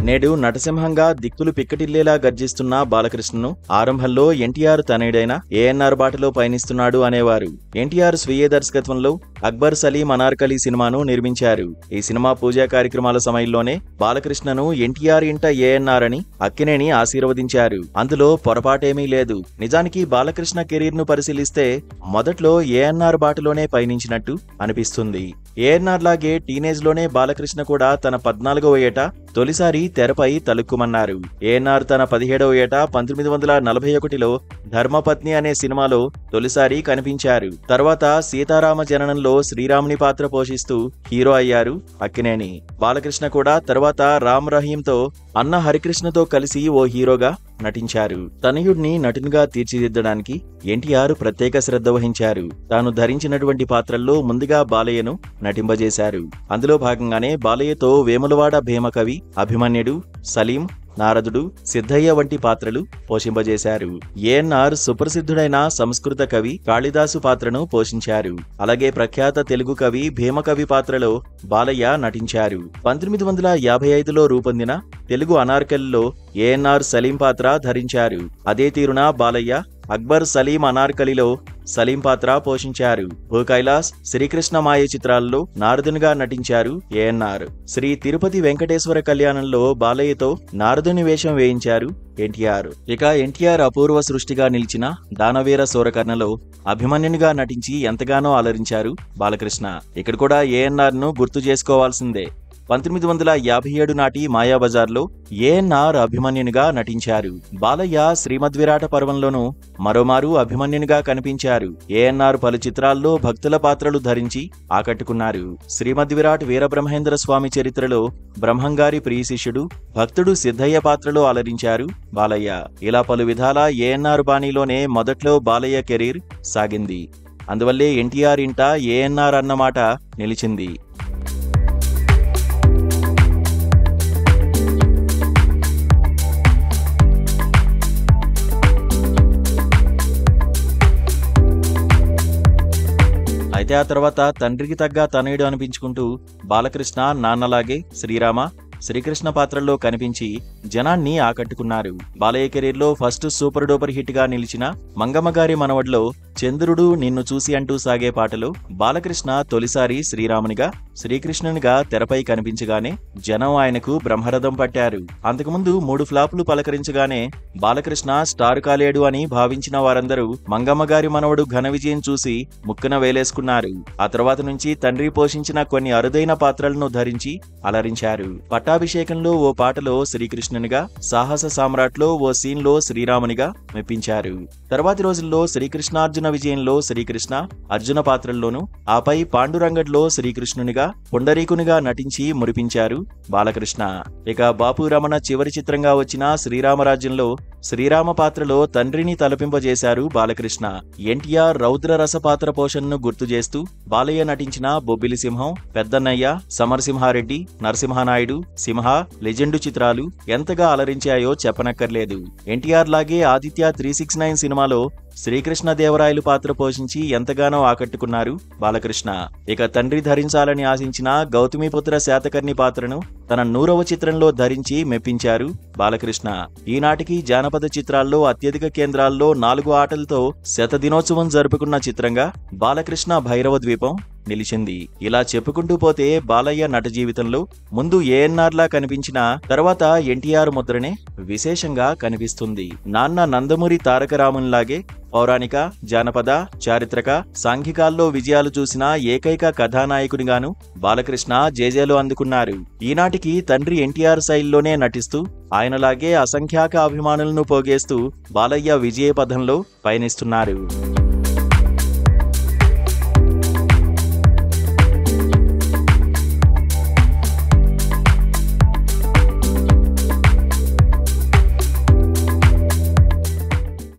నేడు నటసింహంగా దిక్కులు పిక్కటిల్లేలా గర్జిస్తున్న బాలకృష్ణను ఆరంభంలో ఎన్టీఆర్ తనయుడైన ఏఎన్ఆర్ బాటలో పయనిస్తున్నాడు అనేవారు. ఎన్టీఆర్ స్వీయ దర్శకత్వంలో అక్బర్ సలీం అనార్కలి సినిమాను నిర్మించారు. ఈ సినిమా పూజా కార్యక్రమాల సమయంలోనే బాలకృష్ణను ఎన్టీఆర్ ఇంట ఏఎన్ఆర్ అని అక్కినేని ఆశీర్వదించారు. అందులో పొరపాటేమీ లేదు. నిజానికి బాలకృష్ణ కెరీర్ ను పరిశీలిస్తే మొదట్లో ఏఎన్ఆర్ బాటలోనే పయనించినట్టు అనిపిస్తుంది. ఏఎన్ఆర్ లాగే టీనేజ్ లోనే బాలకృష్ణ కూడా తన 14వ ఏట తొలిసారి తెరపై తలుక్కుమన్నారు. ఏఎన్ఆర్ తన 17వ ఏట 1941లో ధర్మపత్ని అనే సినిమాలో తొలిసారి కనిపించారు. తర్వాత సీతారామ జననంలో శ్రీరాముని పాత్ర పోషిస్తూ హీరో అయ్యారు అక్కినేని. బాలకృష్ణ కూడా తర్వాత రామ్ రహీంతో అన్న హరికృష్ణతో కలిసి ఓ హీరోగా నటించారు. తనయుడిని నటునిగా తీర్చిదిద్దడానికి ఎన్టీఆర్ ప్రత్యేక శ్రద్ధ వహించారు. తాను ధరించినటువంటి పాత్రల్లో ముందుగా బాలయ్యను నటింపజేశారు. అందులో భాగంగానే బాలయ్యతో వేములవాడ భీమకవి, అభిమన్యుడు, సలీం, నారదుడు, సిద్ధయ్య వంటి పాత్రలు పోషింపజేశారు. ఏఎన్ఆర్ సుప్రసిద్ధుడైన సంస్కృత కవి కాళిదాసు పాత్రను పోషించారు. అలాగే ప్రఖ్యాత తెలుగు కవి భీమకవి పాత్రలో బాలయ్య నటించారు. 1955లో రూపొందిన తెలుగు అనార్కలిలో ఏఎన్ఆర్ సలీం పాత్ర ధరించారు. అదే తీరున బాలయ్య అక్బర్ సలీం అనార్కలిలో సలీం పాత్ర పోషించారు. భూ కైలాస్, శ్రీకృష్ణ మాయ చిత్రాల్లో నారదునిగా నటించారు ఏఎన్ఆర్. శ్రీ తిరుపతి వెంకటేశ్వర కళ్యాణంలో బాలయ్యతో నారదుని వేషం వేయించారు ఎన్టీఆర్. ఇక ఎన్టీఆర్ అపూర్వ సృష్టిగా నిలిచిన దానవీర సూరకర్ణలో అభిమన్యునిగా నటించి ఎంతగానో అలరించారు బాలకృష్ణ. ఇక్కడ కూడా ఏఎన్ఆర్ ను గుర్తు చేసుకోవాల్సిందే. 1957 నాటి మాయాబజార్లో ఏఎన్ఆర్ అభిమన్యునిగా నటించారు. బాలయ్య శ్రీమద్విరాట పర్వంలోనూ మరోమారు అభిమన్యునిగా కనిపించారు. ఏఎన్ఆర్ పలు చిత్రాల్లో భక్తుల పాత్రలు ధరించి ఆకట్టుకున్నారు. శ్రీమద్విరాట్ వీరబ్రహ్మేంద్ర స్వామి చరిత్రలో బ్రహ్మంగారి ప్రియ శిష్యుడు, భక్తుడు సిద్ధయ్య పాత్రలో అలరించారు బాలయ్య. ఇలా పలు విధాల ఏఎన్ఆర్ బాణీలోనే మొదట్లో బాలయ్య కెరీర్ సాగింది. అందువల్లే ఎన్టీఆర్ ఇంట ఏఎన్ఆర్ అన్నమాట నిలిచింది. అయితే ఆ తర్వాత తండ్రికి తగ్గ తనయుడు అనిపించుకుంటూ బాలకృష్ణ నాన్నలాగే శ్రీరామ, శ్రీకృష్ణ పాత్రల్లో కనిపించి జనాన్ని ఆకట్టుకున్నారు. బాలయ్య కెరీర్లో ఫస్ట్ సూపర్ డూపర్ హిట్ గా నిలిచిన మంగమ్మగారి మనవడిలో చంద్రుడు నిన్ను చూసి అంటూ సాగే పాటలో బాలకృష్ణ తొలిసారి శ్రీరామునిగా, శ్రీకృష్ణునిగా తెరపై కనిపించగానే జనం ఆయనకు బ్రహ్మరథం పట్టారు. అంతకుముందు 3 ఫ్లాపులు పలకరించగానే బాలకృష్ణ స్టార్ కాలేడు అని భావించిన వారందరూ మంగమ్మగారి మనవడు ఘన విజయం చూసి ముక్కున వేలేసుకున్నారు. ఆ తర్వాత నుంచి తండ్రి పోషించిన కొన్ని అరుదైన పాత్రలను ధరించి అలరించారు. పట్టాభిషేకంలో ఓ పాటలో శ్రీకృష్ణునిగా, సాహస సామ్రాట్లో ఓ సీన్లో శ్రీరామునిగా మెప్పించారు. తర్వాతి రోజుల్లో శ్రీకృష్ణార్జున విజయంలో శ్రీకృష్ణ, అర్జున పాత్రల్లోనూ, ఆపై పాండురంగడ్లో శ్రీకృష్ణునిగా, పుండరీకునిగా నటించి మురిపించారు బాలకృష్ణ. ఇక బాపు రమణ చివరి చిత్రంగా వచ్చిన శ్రీరామరాజ్యంలో శ్రీరామ పాత్రలో తండ్రిని తలపింపజేశారు బాలకృష్ణ. ఎన్టీఆర్ రౌద్ర రస పాత్ర పోషణను గుర్తు చేస్తూ బాలయ్య నటించిన బొబ్బిలి సింహం, పెద్దన్నయ్య, సమరసింహారెడ్డి, నరసింహానాయుడు, సింహ, లెజెండు చిత్రాలు ఎంతగా అలరించాయో చెప్పనక్కర్లేదు. ఎన్టీఆర్ లాగే ఆదిత్య 369 సినిమాలో శ్రీకృష్ణదేవరాయలు పాత్ర పోషించి ఎంతగానో ఆకట్టుకున్నారు బాలకృష్ణ. ఇక తండ్రి ధరించాలని ఆశించిన గౌతమిపుత్ర శాతకర్ణి పాత్రను తన 100వ చిత్రంలో ధరించి మెప్పించారు బాలకృష్ణ. ఈనాటికి జానపద చిత్రాల్లో అత్యధిక కేంద్రాల్లో 4 ఆటలతో శతదినోత్సవం జరుపుకున్న చిత్రంగా బాలకృష్ణ భైరవ ద్వీపం నిలిచింది. ఇలా చెప్పుకుంటూ పోతే బాలయ్య నట జీవితంలో ముందు ఏఎన్ఆర్ లా కనిపించిన తర్వాత ఎన్టీఆర్ ముద్రనే విశేషంగా కనిపిస్తుంది. నాన్న నందమూరి తారక రామునిలాగే పౌరాణిక, జానపద, చారిత్రక, సాంఘికాల్లో విజయాలు చూసిన ఏకైక కథానాయకునిగాను బాలకృష్ణ జేజేలు అందుకున్నారు. ఈనాటికి తండ్రి ఎన్టీఆర్ శైలిలోనే నటిస్తూ ఆయనలాగే అసంఖ్యాక అభిమానులను పోగేస్తూ బాలయ్య విజయ పథంలో పయనిస్తున్నారు.